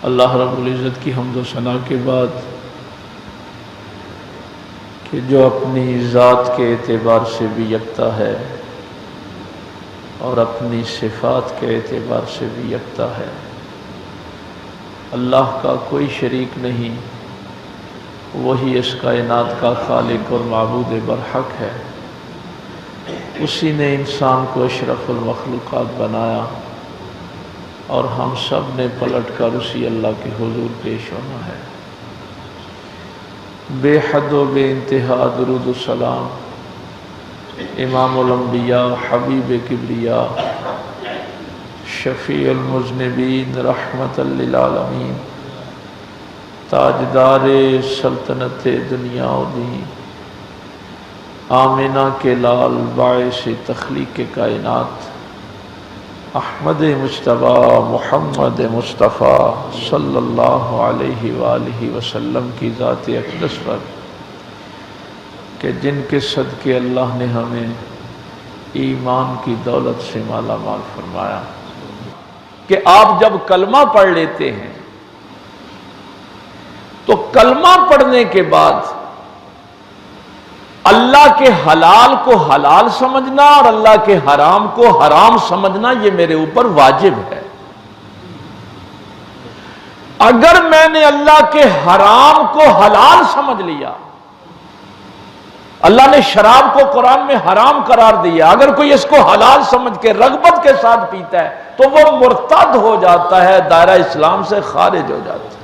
اللہ رب العزت کی حمد و ثنا کے بعد کہ جو اپنی ذات کے اعتبار سے بھی یکتا ہے اور اپنی صفات کے اعتبار سے بھی یکتا ہے، اللہ کا کوئی شریک نہیں، وہی اس کائنات کا خالق اور معبود برحق ہے۔ اسی نے انسان کو اشرف المخلوقات بنایا اور ہم سب نے پلٹ کر اسی اللہ کے حضور پیش ہونا ہے۔ بے حد و بے انتہا درود و سلام امام الانبیاء، حبیب کبریا، شفیع المذنبین، رحمت للعالمین، تاجدار سلطنت دنیا و دین، آمنہ کے لال، باعث تخلیق کائنات، احمد مجتبی محمد مصطفیٰ صلی اللہ علیہ وآلہ وسلم کی ذات اقدس پر کہ جن کے صدقے اللہ نے ہمیں ایمان کی دولت سے مالا مال فرمایا، کہ آپ جب کلمہ پڑھ لیتے ہیں تو کلمہ پڑھنے کے بعد اللہ کے حلال کو حلال سمجھنا اور اللہ کے حرام کو حرام سمجھنا یہ میرے اوپر واجب ہے۔ اگر میں نے اللہ کے حرام کو حلال سمجھ لیا، اللہ نے شراب کو قرآن میں حرام قرار دیا، اگر کوئی اس کو حلال سمجھ کے رغبت کے ساتھ پیتا ہے تو وہ مرتد ہو جاتا ہے، دائرہ اسلام سے خارج ہو جاتا ہے۔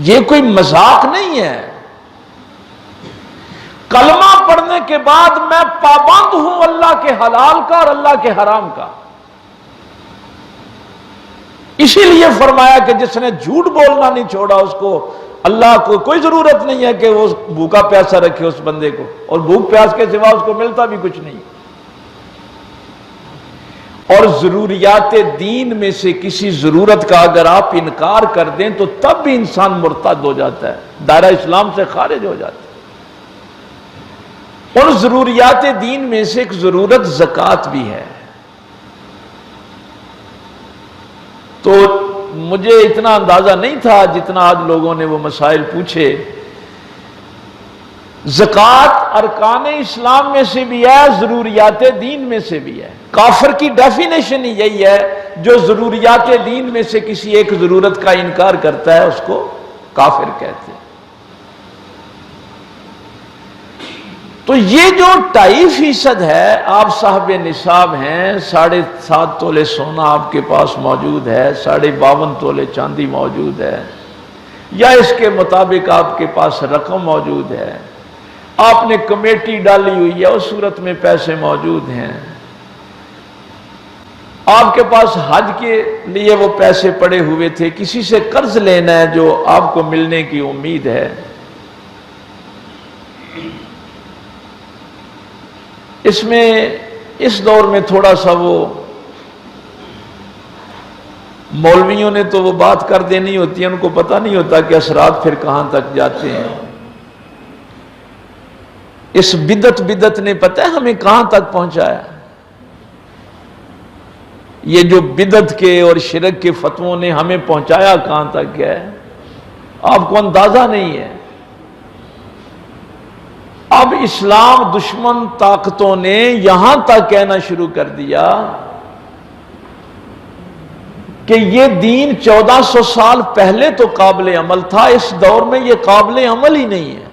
یہ کوئی مذاق نہیں ہے۔ کلمہ پڑھنے کے بعد میں پابند ہوں اللہ کے حلال کا اور اللہ کے حرام کا۔ اسی لیے فرمایا کہ جس نے جھوٹ بولنا نہیں چھوڑا اس کو اللہ کو کوئی ضرورت نہیں ہے کہ وہ بھوکا پیاسا رکھے اس بندے کو، اور بھوک پیاس کے سوا اس کو ملتا بھی کچھ نہیں۔ اور ضروریات دین میں سے کسی ضرورت کا اگر آپ انکار کر دیں تو تب بھی انسان مرتد ہو جاتا ہے، دائرہ اسلام سے خارج ہو جاتا ہے۔ اور ضروریات دین میں سے ایک ضرورت زکوٰۃ بھی ہے۔ تو مجھے اتنا اندازہ نہیں تھا جتنا آج لوگوں نے وہ مسائل پوچھے۔ زکوٰۃ ارکان اسلام میں سے بھی ہے، ضروریات دین میں سے بھی ہے۔ کافر کی ڈیفینیشن ہی یہی ہے، جو ضروریات دین میں سے کسی ایک ضرورت کا انکار کرتا ہے اس کو کافر کہتے ہیں۔ تو یہ جو 2.5% ہے، آپ صاحب نصاب ہیں، 7.5 تولے سونا آپ کے پاس موجود ہے، 52.5 تولے چاندی موجود ہے، یا اس کے مطابق آپ کے پاس رقم موجود ہے، آپ نے کمیٹی ڈالی ہوئی ہے، اس صورت میں پیسے موجود ہیں، آپ کے پاس حج کے لیے وہ پیسے پڑے ہوئے تھے، کسی سے قرض لینا ہے جو آپ کو ملنے کی امید ہے۔ اس میں اس دور میں تھوڑا سا وہ مولویوں نے تو وہ بات کر دینی ہوتی ہے، ان کو پتہ نہیں ہوتا کہ اثرات پھر کہاں تک جاتے ہیں۔ اس بدعت نے پتہ ہے ہمیں کہاں تک پہنچایا؟ یہ جو بدعت کے اور شرک کے فتووں نے ہمیں پہنچایا کہاں تک گیا ہے آپ کو اندازہ نہیں ہے۔ اب اسلام دشمن طاقتوں نے یہاں تک کہنا شروع کر دیا کہ یہ دین 1400 سال پہلے تو قابل عمل تھا، اس دور میں یہ قابل عمل ہی نہیں ہے۔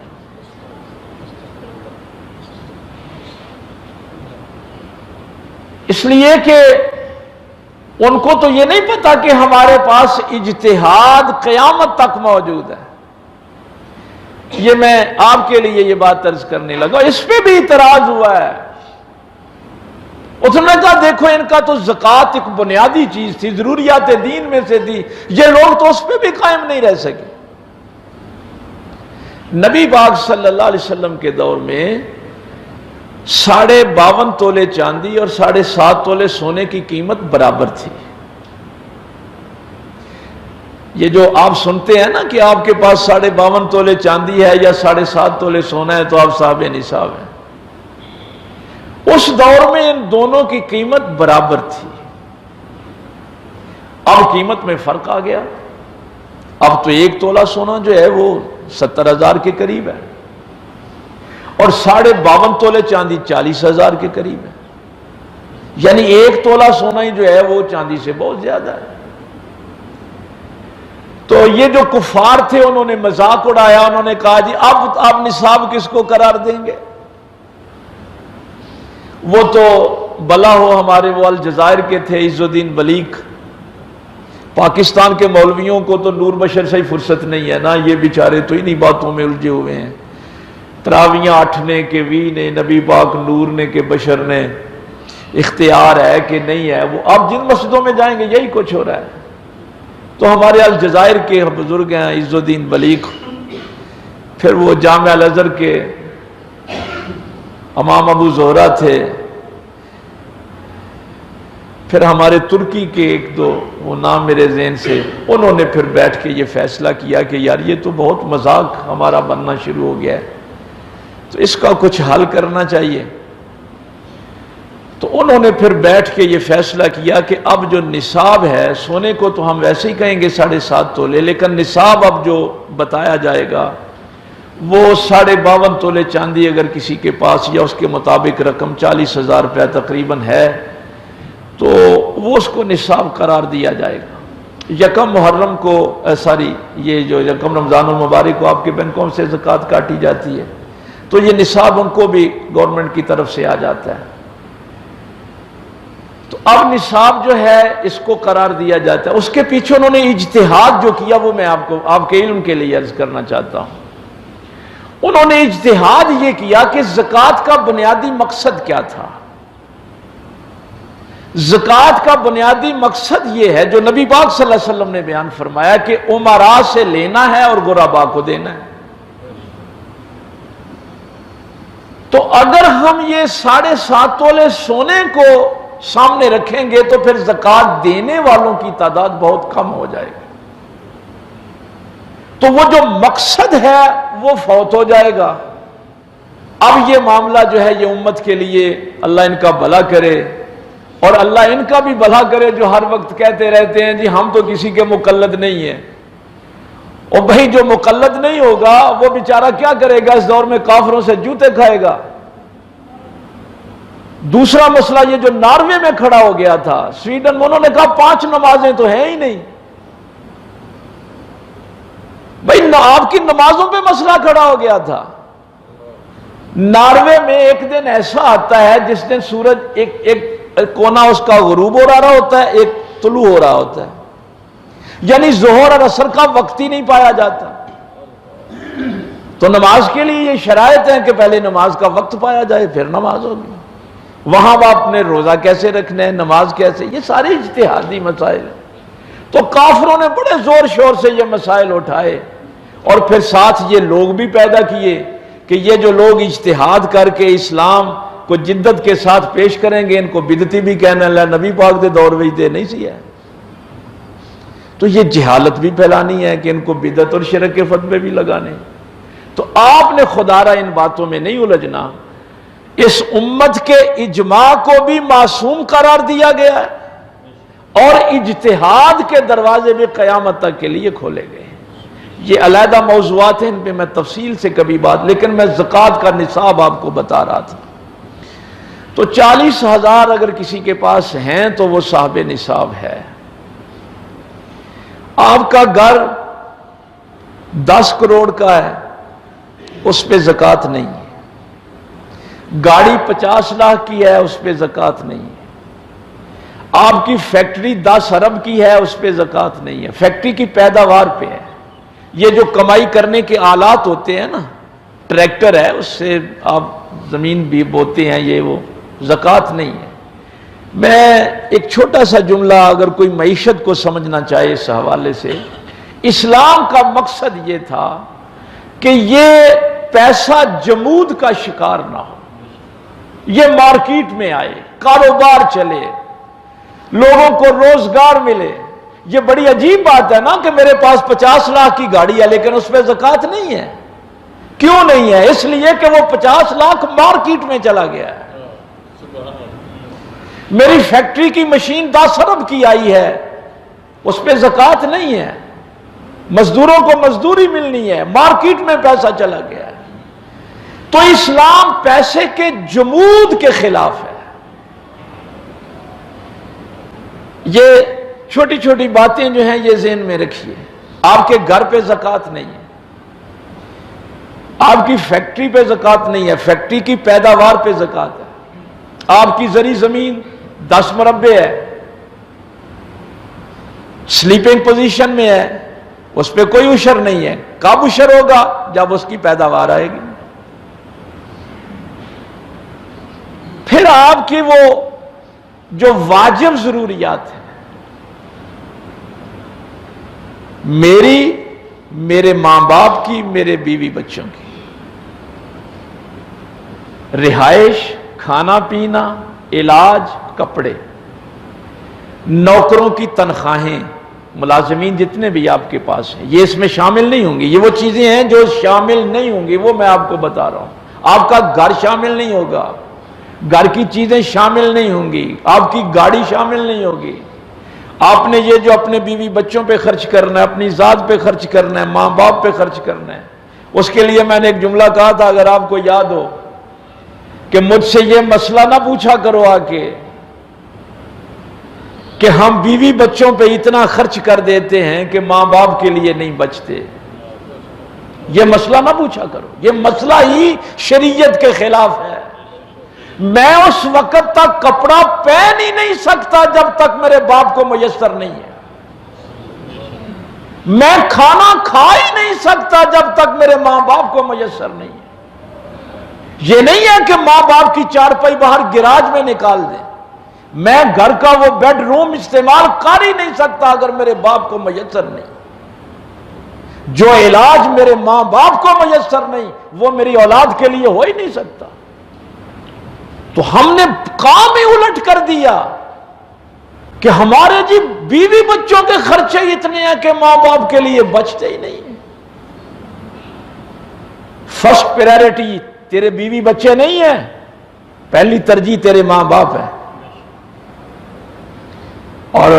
اس لیے کہ ان کو تو یہ نہیں پتا کہ ہمارے پاس اجتہاد قیامت تک موجود ہے۔ یہ میں آپ کے لیے یہ بات عرض کرنے لگا، اس پہ بھی اعتراض ہوا ہے۔ اس نے کہا دیکھو ان کا تو زکوٰۃ ایک بنیادی چیز تھی، ضروریات دین میں سے تھی، یہ لوگ تو اس پہ بھی قائم نہیں رہ سکے۔ نبی پاک صلی اللہ علیہ وسلم کے دور میں 52.5 تولے چاندی اور 7.5 تولے سونے کی قیمت برابر تھی۔ یہ جو آپ سنتے ہیں نا کہ آپ کے پاس 52.5 تولے چاندی ہے یا 7.5 تولے سونا ہے تو آپ صاحب نصاب ہیں، اس دور میں ان دونوں کی قیمت برابر تھی۔ اب قیمت میں فرق آ گیا، اب تو 1 تولہ سونا جو ہے وہ 70,000 کے قریب ہے، اور 52.5 تولے چاندی 40,000 کے قریب ہے، یعنی 1 تولہ سونا ہی جو ہے وہ چاندی سے بہت زیادہ ہے۔ تو یہ جو کفار تھے انہوں نے مذاق اڑایا، انہوں نے کہا جی اب آپ نصاب کس کو قرار دیں گے؟ وہ تو بلا ہو ہمارے وہ الجزائر کے تھے عز الدین بلیک، پاکستان کے مولویوں کو تو نور بشر سے ہی فرصت نہیں ہے نا، یہ بیچارے تو انہی باتوں میں الجھے ہوئے ہیں، تراویاں 8 نے کہ 20 نے، نبی پاک نور نے کہ بشر نے، اختیار ہے کہ نہیں ہے، وہ اب جن مسجدوں میں جائیں گے یہی کچھ ہو رہا ہے۔ تو ہمارے الجزائر کے بزرگ ہیں عز الدین بلیک، پھر وہ جامعہ الازہر کے امام ابو زہرہ تھے، پھر ہمارے ترکی کے 1-2 وہ نام میرے ذہن سے، انہوں نے پھر بیٹھ کے یہ فیصلہ کیا کہ یار یہ تو بہت مذاق ہمارا بننا شروع ہو گیا ہے، تو اس کا کچھ حل کرنا چاہیے۔ تو انہوں نے پھر بیٹھ کے یہ فیصلہ کیا کہ اب جو نصاب ہے، سونے کو تو ہم ویسے ہی کہیں گے 7.5 تولے، لیکن نصاب اب جو بتایا جائے گا وہ 52.5 تولے چاندی اگر کسی کے پاس یا اس کے مطابق رقم 40,000 روپیہ تقریباً ہے تو وہ اس کو نصاب قرار دیا جائے گا۔ 1 محرم کو یہ جو 1 رمضان المبارک کو آپ کے بینکوں سے زکوٰۃ کاٹی جاتی ہے، تو یہ نصاب ان کو بھی گورنمنٹ کی طرف سے آ جاتا ہے۔ تو اب نصاب جو ہے اس کو قرار دیا جاتا ہے، اس کے پیچھے انہوں نے اجتہاد جو کیا وہ میں آپ کے علم کے لیے عرض کرنا چاہتا ہوں۔ انہوں نے اجتہاد یہ کیا کہ زکوٰۃ کا بنیادی مقصد کیا تھا۔ زکوٰۃ کا بنیادی مقصد یہ ہے جو نبی پاک صلی اللہ علیہ وسلم نے بیان فرمایا کہ امراء سے لینا ہے اور غرباء کو دینا ہے۔ تو اگر ہم یہ 7.5 تولے سونے کو سامنے رکھیں گے تو پھر زکوٰۃ دینے والوں کی تعداد بہت کم ہو جائے گی، تو وہ جو مقصد ہے وہ فوت ہو جائے گا۔ اب یہ معاملہ جو ہے یہ امت کے لیے اللہ ان کا بھلا کرے، اور اللہ ان کا بھی بھلا کرے جو ہر وقت کہتے رہتے ہیں جی ہم تو کسی کے مقلد نہیں ہیں۔ اور بھائی جو مقلد نہیں ہوگا وہ بیچارہ کیا کرے گا؟ اس دور میں کافروں سے جوتے کھائے گا۔ دوسرا مسئلہ یہ جو ناروے میں کھڑا ہو گیا تھا، سویڈن میں، انہوں نے کہا 5 نمازیں تو ہیں ہی نہیں۔ بھائی آپ کی نمازوں پہ مسئلہ کھڑا ہو گیا تھا۔ ناروے میں ایک دن ایسا آتا ہے جس دن سورج ایک کونا اس کا غروب ہو رہا ہوتا ہے، ایک طلوع ہو رہا ہوتا ہے، یعنی ظہر اور عصر کا وقت ہی نہیں پایا جاتا۔ تو نماز کے لیے یہ شرائط ہیں کہ پہلے نماز کا وقت پایا جائے پھر نماز ہوگی۔ وہاں آپ نے روزہ کیسے رکھنا ہے، نماز کیسے، یہ سارے اجتہادی مسائل ہیں۔ تو کافروں نے بڑے زور شور سے یہ مسائل اٹھائے، اور پھر ساتھ یہ لوگ بھی پیدا کیے کہ یہ جو لوگ اجتہاد کر کے اسلام کو جدت کے ساتھ پیش کریں گے ان کو بدعتی بھی کہنا، اللہ نبی پاک دے دور وچ دے نہیں سی ہے۔ تو یہ جہالت بھی پھیلانی ہے کہ ان کو بدعت اور شرک کے فتوے بھی لگانے۔ تو آپ نے خدارہ ان باتوں میں نہیں الجھنا، اس امت کے اجماع کو بھی معصوم قرار دیا گیا ہے، اور اجتہاد کے دروازے بھی قیامت تک کے لیے کھولے گئے ہیں۔ یہ علیحدہ موضوعات ہیں، ان پہ میں تفصیل سے کبھی بات، لیکن میں زکوٰۃ کا نصاب آپ کو بتا رہا تھا۔ تو 40,000 اگر کسی کے پاس ہیں تو وہ صاحب نصاب ہے۔ آپ کا گھر 10 کروڑ کا ہے، اس پہ زکوٰۃ نہیں ہے۔ گاڑی 50 لاکھ کی ہے، اس پہ زکوٰۃ نہیں ہے۔ آپ کی فیکٹری 10 ارب کی ہے، اس پہ زکوٰۃ نہیں ہے، فیکٹری کی پیداوار پہ ہے۔ یہ جو کمائی کرنے کے آلات ہوتے ہیں نا، ٹریکٹر ہے، اس سے آپ زمین بھی بوتے ہیں، یہ وہ زکوٰۃ نہیں ہے۔ میں ایک چھوٹا سا جملہ اگر کوئی معیشت کو سمجھنا چاہے اس حوالے سے، اسلام کا مقصد یہ تھا کہ یہ پیسہ جمود کا شکار نہ ہو، یہ مارکیٹ میں آئے، کاروبار چلے، لوگوں کو روزگار ملے۔ یہ بڑی عجیب بات ہے نا کہ میرے پاس 50 لاکھ کی گاڑی ہے لیکن اس پہ زکوٰۃ نہیں ہے۔ کیوں نہیں ہے؟ اس لیے کہ وہ 50 لاکھ مارکیٹ میں چلا گیا ہے۔ میری فیکٹری کی مشین 10 ارب کی آئی ہے، اس پہ زکوٰۃ نہیں ہے، مزدوروں کو مزدوری ملنی ہے، مارکیٹ میں پیسہ چلا گیا ہے۔ تو اسلام پیسے کے جمود کے خلاف ہے۔ یہ چھوٹی چھوٹی باتیں جو ہیں یہ ذہن میں رکھیے۔ آپ کے گھر پہ زکوٰۃ نہیں ہے، آپ کی فیکٹری پہ زکوٰۃ نہیں ہے، فیکٹری کی پیداوار پہ زکوٰۃ ہے۔ آپ کی زرعی زمین 10 مربع ہے، سلیپنگ پوزیشن میں ہے، اس پہ کوئی عشر نہیں ہے۔ کب عشر ہوگا؟ جب اس کی پیداوار آئے گی۔ پھر آپ کی وہ جو واجب ضروریات ہیں، میری، میرے ماں باپ کی، میرے بیوی بچوں کی، رہائش، کھانا پینا، علاج، کپڑے، نوکروں کی تنخواہیں، ملازمین جتنے بھی آپ کے پاس ہیں، یہ اس میں شامل نہیں ہوں گی۔ یہ وہ چیزیں ہیں جو شامل نہیں ہوں گی، وہ میں آپ کو بتا رہا ہوں۔ آپ کا گھر شامل نہیں ہوگا، گھر کی چیزیں شامل نہیں ہوں گی، آپ کی گاڑی شامل نہیں ہوگی۔ آپ نے یہ جو اپنے بیوی بچوں پہ خرچ کرنا ہے، اپنی ذات پہ خرچ کرنا ہے، ماں باپ پہ خرچ کرنا ہے، اس کے لیے میں نے ایک جملہ کہا تھا، اگر آپ کو یاد ہو، کہ مجھ سے یہ مسئلہ نہ پوچھا کرو آ کے کہ ہم بیوی بچوں پہ اتنا خرچ کر دیتے ہیں کہ ماں باپ کے لیے نہیں بچتے۔ یہ مسئلہ نہ پوچھا کرو، یہ مسئلہ ہی شریعت کے خلاف ہے۔ میں اس وقت تک کپڑا پہن ہی نہیں سکتا جب تک میرے باپ کو میسر نہیں ہے۔ میں کھانا کھا ہی نہیں سکتا جب تک میرے ماں باپ کو میسر نہیں ہے۔ یہ نہیں ہے کہ ماں باپ کی چارپائی باہر گراج میں نکال دیں، میں گھر کا وہ بیڈ روم استعمال کر ہی نہیں سکتا اگر میرے باپ کو میسر نہیں۔ جو علاج میرے ماں باپ کو میسر نہیں، وہ میری اولاد کے لیے ہو ہی نہیں سکتا۔ تو ہم نے کام ہی الٹ کر دیا کہ ہمارے جی بیوی بچوں کے خرچے اتنے ہیں کہ ماں باپ کے لیے بچتے ہی نہیں۔ فرسٹ پریارٹی تیرے بیوی بچے نہیں ہیں، پہلی ترجیح تیرے ماں باپ ہے۔ اور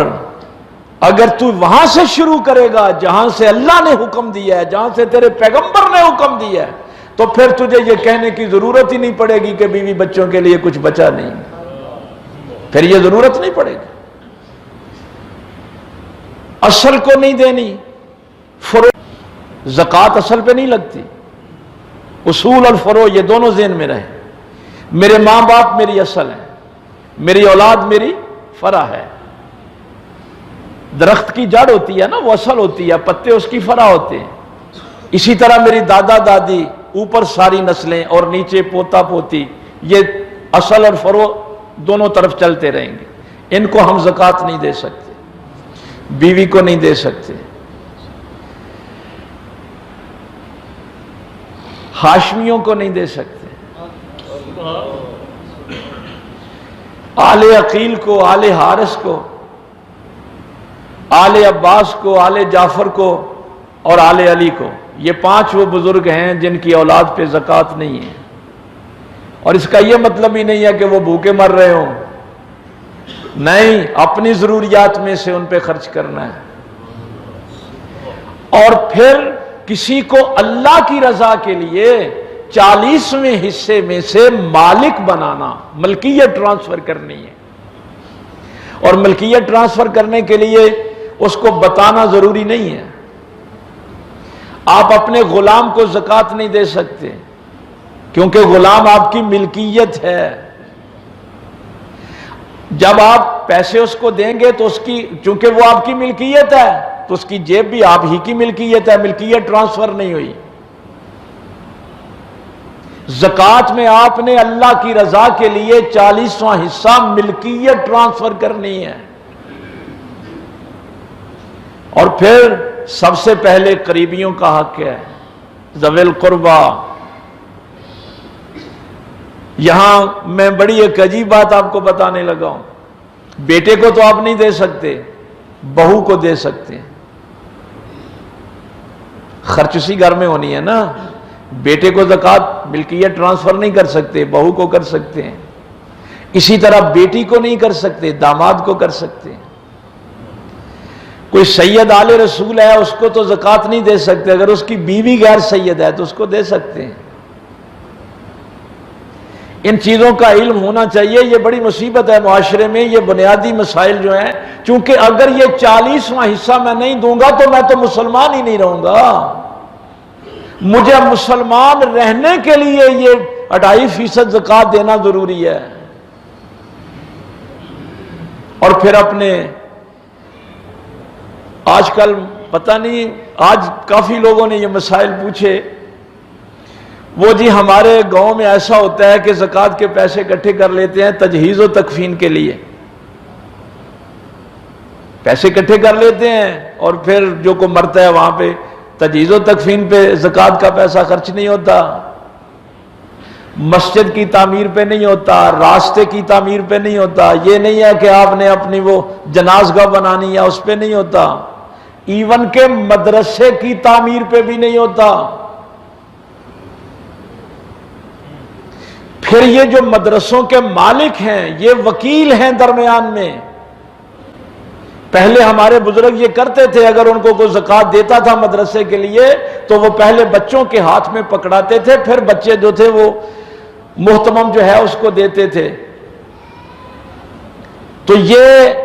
اگر تو وہاں سے شروع کرے گا جہاں سے اللہ نے حکم دیا ہے، جہاں سے تیرے پیغمبر نے حکم دیا ہے، تو پھر تجھے یہ کہنے کی ضرورت ہی نہیں پڑے گی کہ بیوی بچوں کے لیے کچھ بچا نہیں، پھر یہ ضرورت نہیں پڑے گی۔ اصل کو نہیں دینی، فروع زکوٰۃ اصل پہ نہیں لگتی۔ اصول اور فروع یہ دونوں ذہن میں رہے۔ میرے ماں باپ میری اصل ہے، میری اولاد میری فرع ہے۔ درخت کی جڑ ہوتی ہے نا، وہ اصل ہوتی ہے، پتے اس کی فرع ہوتے ہیں۔ اسی طرح میری دادا دادی، اوپر ساری نسلیں اور نیچے پوتا پوتی، یہ اصل اور فروع دونوں طرف چلتے رہیں گے۔ ان کو ہم زکوٰۃ نہیں دے سکتے، بیوی کو نہیں دے سکتے، ہاشمیوں کو نہیں دے سکتے، آل عقیل کو، آل حارث کو، آل عباس کو، آل جعفر کو اور آل علی کو۔ یہ 5 وہ بزرگ ہیں جن کی اولاد پہ زکوٰۃ نہیں ہے۔ اور اس کا یہ مطلب ہی نہیں ہے کہ وہ بھوکے مر رہے ہوں، نہیں، اپنی ضروریات میں سے ان پہ خرچ کرنا ہے۔ اور پھر کسی کو اللہ کی رضا کے لیے 40ویں حصے میں سے مالک بنانا، ملکیت ٹرانسفر کرنی ہے۔ اور ملکیت ٹرانسفر کرنے کے لیے اس کو بتانا ضروری نہیں ہے۔ آپ اپنے غلام کو زکوٰۃ نہیں دے سکتے کیونکہ غلام آپ کی ملکیت ہے۔ جب آپ پیسے اس کو دیں گے تو اس کی، چونکہ وہ آپ کی ملکیت ہے، تو اس کی جیب بھی آپ ہی کی ملکیت ہے، ملکیت ٹرانسفر نہیں ہوئی۔ زکوٰۃ میں آپ نے اللہ کی رضا کے لیے 40واں حصہ ملکیت ٹرانسفر کرنی ہے۔ اور پھر سب سے پہلے قریبیوں کا حق ہے، ذوی القربہ۔ یہاں میں بڑی ایک عجیب بات آپ کو بتانے لگا ہوں۔ بیٹے کو تو آپ نہیں دے سکتے، بہو کو دے سکتے ہیں۔ خرچ اسی گھر میں ہونی ہے نا۔ بیٹے کو زکوٰۃ ملکیت ٹرانسفر نہیں کر سکتے، بہو کو کر سکتے ہیں۔ اسی طرح بیٹی کو نہیں کر سکتے، داماد کو کر سکتے ہیں۔ کوئی سید آل رسول ہے اس کو تو زکوٰۃ نہیں دے سکتے، اگر اس کی بیوی غیر سید ہے تو اس کو دے سکتے ہیں۔ ان چیزوں کا علم ہونا چاہیے، یہ بڑی مصیبت ہے معاشرے میں، یہ بنیادی مسائل جو ہیں، چونکہ اگر یہ 40واں حصہ میں نہیں دوں گا تو میں تو مسلمان ہی نہیں رہوں گا۔ مجھے مسلمان رہنے کے لیے یہ 2.5% زکوٰۃ دینا ضروری ہے۔ اور پھر اپنے آج کل پتہ نہیں، آج کافی لوگوں نے یہ مسائل پوچھے، وہ جی ہمارے گاؤں میں ایسا ہوتا ہے کہ زکوٰۃ کے پیسے اکٹھے کر لیتے ہیں تجہیز و تکفین کے لیے، پیسے اکٹھے کر لیتے ہیں اور پھر جو کو مرتا ہے وہاں پہ تجہیز و تکفین پہ زکوٰۃ کا پیسہ خرچ نہیں ہوتا، مسجد کی تعمیر پہ نہیں ہوتا، راستے کی تعمیر پہ نہیں ہوتا، یہ نہیں ہے کہ آپ نے اپنی وہ جنازگاہ بنانی ہے اس پہ نہیں ہوتا، ایون کہ مدرسے کی تعمیر پہ بھی نہیں ہوتا۔ پھر یہ جو مدرسوں کے مالک ہیں یہ وکیل ہیں درمیان میں۔ پہلے ہمارے بزرگ یہ کرتے تھے، اگر ان کو کوئی زکوٰۃ دیتا تھا مدرسے کے لیے تو وہ پہلے بچوں کے ہاتھ میں پکڑاتے تھے، پھر بچے جو تھے وہ محتمم جو ہے اس کو دیتے تھے۔ تو یہ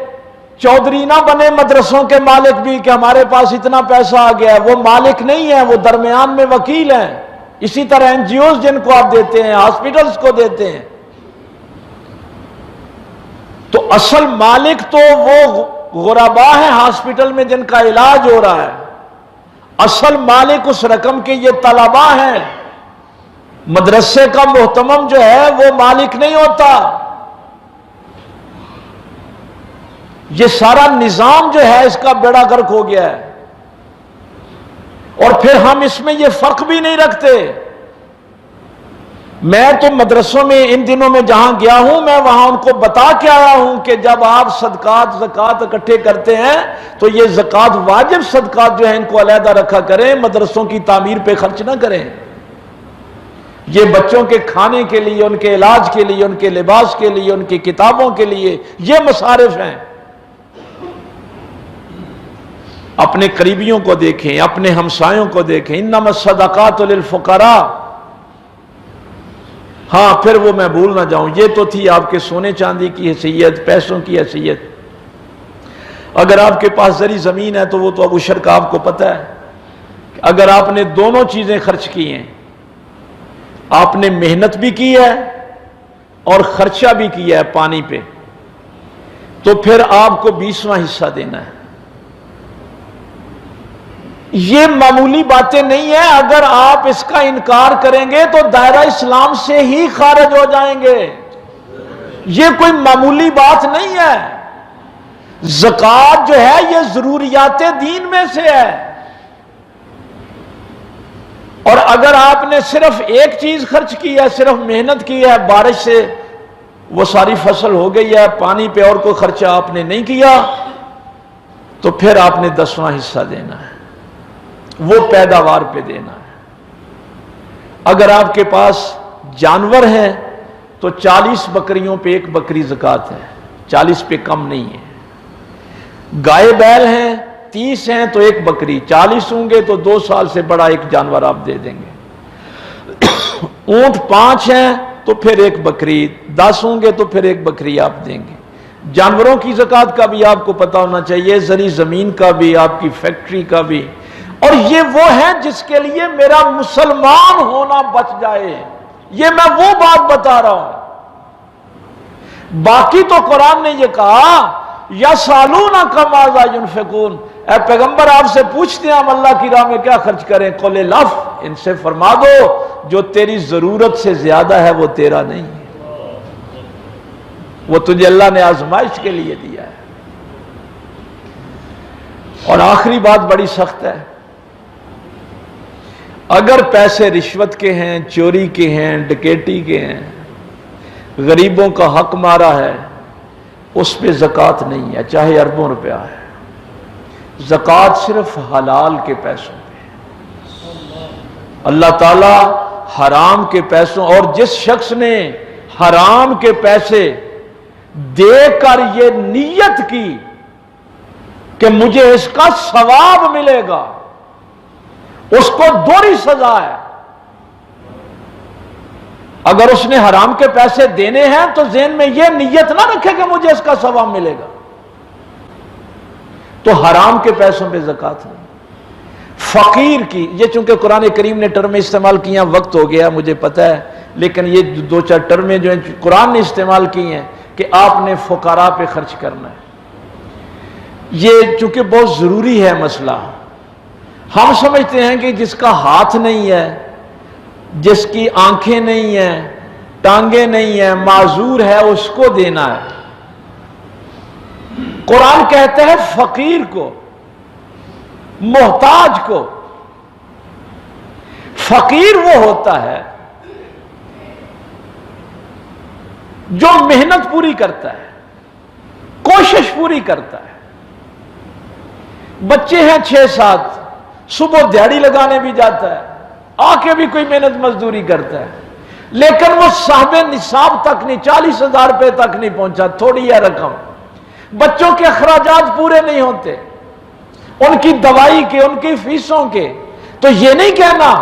چودھری نہ بنے مدرسوں کے مالک بھی کہ ہمارے پاس اتنا پیسہ آ گیا ہے، وہ مالک نہیں ہے، وہ درمیان میں وکیل ہیں۔ اسی طرح NGOs جن کو آپ دیتے ہیں، ہاسپٹلز کو دیتے ہیں، تو اصل مالک تو وہ غربا ہیں ہاسپٹل میں جن کا علاج ہو رہا ہے، اصل مالک اس رقم کے یہ طلباء ہیں۔ مدرسے کا محتمم جو ہے وہ مالک نہیں ہوتا۔ یہ سارا نظام جو ہے اس کا بیڑا غرق ہو گیا ہے، اور پھر ہم اس میں یہ فرق بھی نہیں رکھتے۔ میں تو مدرسوں میں ان دنوں میں جہاں گیا ہوں میں وہاں ان کو بتا کے آیا ہوں کہ جب آپ صدقات زکوٰۃ اکٹھے کرتے ہیں تو یہ زکوٰۃ واجب صدقات جو ہیں ان کو علیحدہ رکھا کریں، مدرسوں کی تعمیر پہ خرچ نہ کریں۔ یہ بچوں کے کھانے کے لیے، ان کے علاج کے لیے، ان کے لباس کے لیے، ان کی کتابوں کے لیے یہ مصارف ہیں۔ اپنے قریبیوں کو دیکھیں، اپنے ہمسایوں کو دیکھیں، انما الصدقات للفقراء۔ ہاں پھر وہ میں بھول نہ جاؤں، یہ تو تھی آپ کے سونے چاندی کی حیثیت، پیسوں کی حیثیت۔ اگر آپ کے پاس زرعی زمین ہے تو وہ تو اب عشر کا آپ کو پتہ ہے، اگر آپ نے دونوں چیزیں خرچ کی ہیں، آپ نے محنت بھی کی ہے اور خرچہ بھی کیا ہے پانی پہ، تو پھر آپ کو 20واں حصہ دینا ہے۔ یہ معمولی باتیں نہیں ہیں، اگر آپ اس کا انکار کریں گے تو دائرہ اسلام سے ہی خارج ہو جائیں گے۔ یہ کوئی معمولی بات نہیں ہے۔ زکوٰۃ جو ہے یہ ضروریات دین میں سے ہے، اور اگر آپ نے صرف ایک چیز خرچ کی ہے، صرف محنت کی ہے، بارش سے وہ ساری فصل ہو گئی ہے، پانی پہ اور کوئی خرچہ آپ نے نہیں کیا، تو پھر آپ نے 10واں حصہ دینا ہے، وہ پیداوار پہ دینا ہے۔ اگر آپ کے پاس جانور ہیں تو 40 بکریوں پہ 1 بکری زکوٰۃ ہے، 40 پہ کم نہیں ہے۔ گائے بیل ہیں 30 ہیں تو 1 بکری، 40 ہوں گے تو 2 سال سے بڑا ایک جانور آپ دے دیں گے۔ اونٹ 5 ہیں تو پھر 1 بکری، 10 ہوں گے تو پھر 1 بکری آپ دیں گے۔ جانوروں کی زکوٰۃ کا بھی آپ کو پتہ ہونا چاہیے، زرعی زمین کا بھی، آپ کی فیکٹری کا بھی۔ اور یہ وہ ہے جس کے لیے میرا مسلمان ہونا بچ جائے، یہ میں وہ بات بتا رہا ہوں۔ باقی تو قرآن نے یہ کہا یسألونک ماذا ينفقون، اے پیغمبر آپ سے پوچھتے ہیں ہم اللہ کی راہ میں کیا خرچ کریں، قل العفو، ان سے فرما دو جو تیری ضرورت سے زیادہ ہے وہ تیرا نہیں ہے، وہ تجھے اللہ نے آزمائش کے لیے دیا ہے۔ اور آخری بات بڑی سخت ہے، اگر پیسے رشوت کے ہیں، چوری کے ہیں، ڈکیٹی کے ہیں، غریبوں کا حق مارا ہے، اس پہ زکوٰۃ نہیں ہے، چاہے اربوں روپیہ ہے۔ زکوٰۃ صرف حلال کے پیسوں پہ۔ اللہ تعالیٰ حرام کے پیسوں، اور جس شخص نے حرام کے پیسے دے کر یہ نیت کی کہ مجھے اس کا ثواب ملے گا، اس کو دوہری سزا ہے۔ اگر اس نے حرام کے پیسے دینے ہیں تو ذہن میں یہ نیت نہ رکھے کہ مجھے اس کا ثواب ملے گا، تو حرام کے پیسوں پہ زکوٰۃ نہیں۔ فقیر کی، یہ چونکہ قرآن کریم نے ٹرمیں استعمال کی ہیں، وقت ہو گیا مجھے پتہ ہے، لیکن یہ دو چار ٹرمیں جو ہیں قرآن نے استعمال کی ہیں کہ آپ نے فقراء پہ خرچ کرنا ہے، یہ چونکہ بہت ضروری ہے مسئلہ۔ ہم سمجھتے ہیں کہ جس کا ہاتھ نہیں ہے، جس کی آنکھیں نہیں ہیں، ٹانگیں نہیں ہیں، معذور ہے، اس کو دینا ہے۔ قرآن کہتا ہے فقیر کو، محتاج کو۔ فقیر وہ ہوتا ہے جو محنت پوری کرتا ہے، کوشش پوری کرتا ہے۔ بچے ہیں 6-7، صبح دیہڑی لگانے بھی جاتا ہے، آ کے بھی کوئی محنت مزدوری کرتا ہے، لیکن وہ صاحب نصاب تک نہیں، 40,000 روپے تک نہیں پہنچا، تھوڑی ہے رقم۔ بچوں کے اخراجات پورے نہیں ہوتے، ان کی دوائی کے، ان کی فیسوں کے، تو یہ نہیں کہنا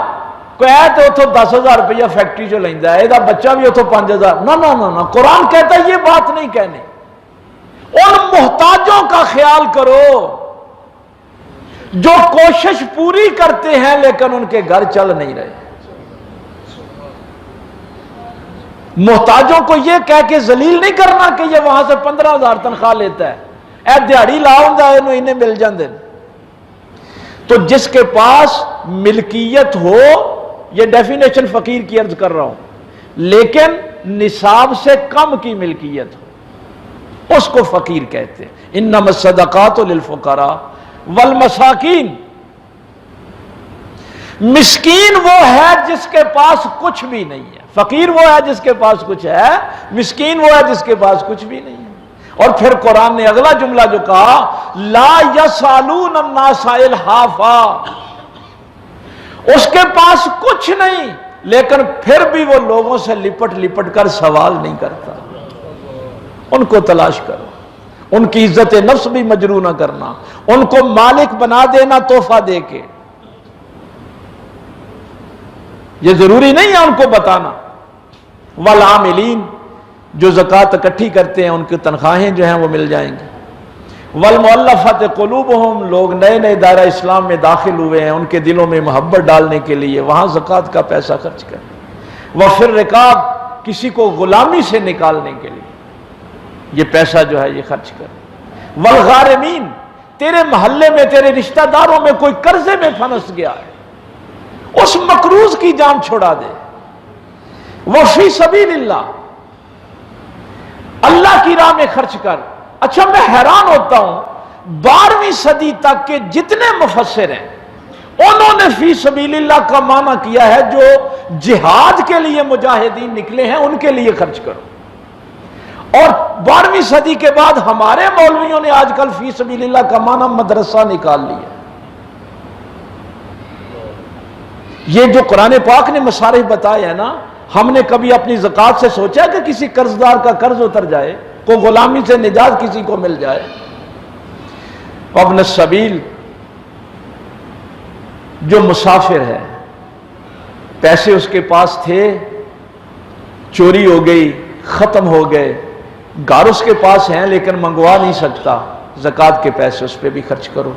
کوئی ہے تو اتو 10,000 روپیہ فیکٹری جو لیندہ ہے، یہ بچہ بھی اتو 5,000، نہ قرآن کہتا ہے یہ بات نہیں کہنے۔ ان محتاجوں کا خیال کرو جو کوشش پوری کرتے ہیں لیکن ان کے گھر چل نہیں رہے۔ محتاجوں کو یہ کہہ کے ذلیل نہیں کرنا کہ یہ وہاں سے 15,000 تنخواہ لیتا ہے، اے دیہڑی لاؤں گا انہیں مل جاندے۔ تو جس کے پاس ملکیت ہو، یہ ڈیفینیشن فقیر کی عرض کر رہا ہوں، لیکن نصاب سے کم کی ملکیت ہو، اس کو فقیر کہتے ہیں۔ انما الصدقات للفقراء والمساکین۔ مسکین وہ ہے جس کے پاس کچھ بھی نہیں ہے، فقیر وہ ہے جس کے پاس کچھ ہے، مسکین وہ ہے جس کے پاس کچھ بھی نہیں ہے۔ اور پھر قرآن نے اگلا جملہ جو کہا، لا یسالون الناس الحافا، اس کے پاس کچھ نہیں لیکن پھر بھی وہ لوگوں سے لپٹ لپٹ کر سوال نہیں کرتا۔ ان کو تلاش کرو، ان کی عزت نفس بھی مجروح نہ کرنا، ان کو مالک بنا دینا تحفہ دے کے، یہ ضروری نہیں ہے ان کو بتانا۔ والعاملین، جو زکوٰۃ اکٹھی کرتے ہیں ان کی تنخواہیں جو ہیں وہ مل جائیں گی۔ والمؤلفۃ قلوبہم، لوگ نئے نئے دائرہ اسلام میں داخل ہوئے ہیں، ان کے دلوں میں محبت ڈالنے کے لیے وہاں زکوٰۃ کا پیسہ خرچ کریں۔ وفی الرقاب، کسی کو غلامی سے نکالنے کے لیے یہ پیسہ جو ہے یہ خرچ کریں۔ والغارمین، تیرے محلے میں، تیرے رشتہ داروں میں کوئی قرضے میں پھنس گیا ہے، اس مقروض کی جان چھڑا دے۔ وفی سبیل اللہ، اللہ کی راہ میں خرچ کر۔ اچھا میں حیران ہوتا ہوں، 12ویں صدی تک کے جتنے مفسر ہیں انہوں نے فی سبیل اللہ کا معنی کیا ہے جو جہاد کے لیے مجاہدین نکلے ہیں ان کے لیے خرچ کرو۔ اور 12ویں صدی کے بعد ہمارے مولویوں نے آج کل فی سبیل اللہ کا معنی مدرسہ نکال لیا۔ یہ جو قرآن پاک نے مصارف بتائے ہیں نا، ہم نے کبھی اپنی زکوٰۃ سے سوچا کہ کسی قرضدار کا قرض اتر جائے، کو غلامی سے نجات کسی کو مل جائے؟ ابن السبیل، جو مسافر ہے، پیسے اس کے پاس تھے، چوری ہو گئی، ختم ہو گئے، گھر اس کے پاس ہیں لیکن منگوا نہیں سکتا، زکوٰۃ کے پیسے اس پہ بھی خرچ کرو۔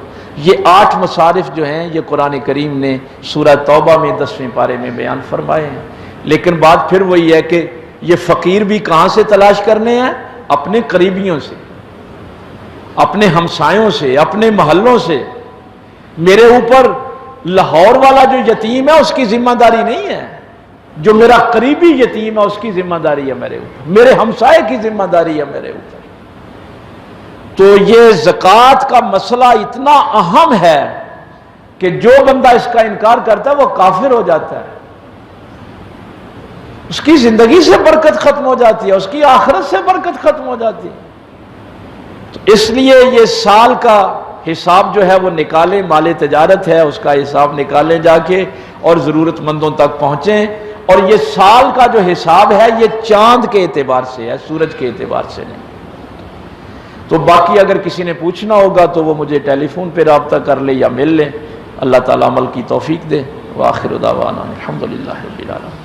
یہ 8 مصارف جو ہیں یہ قرآن کریم نے سورہ توبہ میں 10ویں پارے میں بیان فرمائے ہیں۔ لیکن بات پھر وہی ہے کہ یہ فقیر بھی کہاں سے تلاش کرنے ہیں؟ اپنے قریبیوں سے، اپنے ہمسایوں سے، اپنے محلوں سے۔ میرے اوپر لاہور والا جو یتیم ہے اس کی ذمہ داری نہیں ہے، جو میرا قریبی یتیم ہے اس کی ذمہ داری ہے میرے اوپر، میرے ہمسائے کی ذمہ داری ہے میرے اوپر۔ تو یہ زکوٰۃ کا مسئلہ اتنا اہم ہے کہ جو بندہ اس کا انکار کرتا ہے وہ کافر ہو جاتا ہے، اس کی زندگی سے برکت ختم ہو جاتی ہے، اس کی آخرت سے برکت ختم ہو جاتی ہے۔ تو اس لیے یہ سال کا حساب جو ہے وہ نکالیں، مال تجارت ہے اس کا حساب نکالیں جا کے اور ضرورت مندوں تک پہنچیں۔ اور یہ سال کا جو حساب ہے یہ چاند کے اعتبار سے ہے، سورج کے اعتبار سے نہیں۔ تو باقی اگر کسی نے پوچھنا ہوگا تو وہ مجھے ٹیلی فون پہ رابطہ کر لے یا مل لیں. اللہ تعالیٰ عمل کی توفیق دے. وآخر دعوانا الحمدللہ رب العالمین.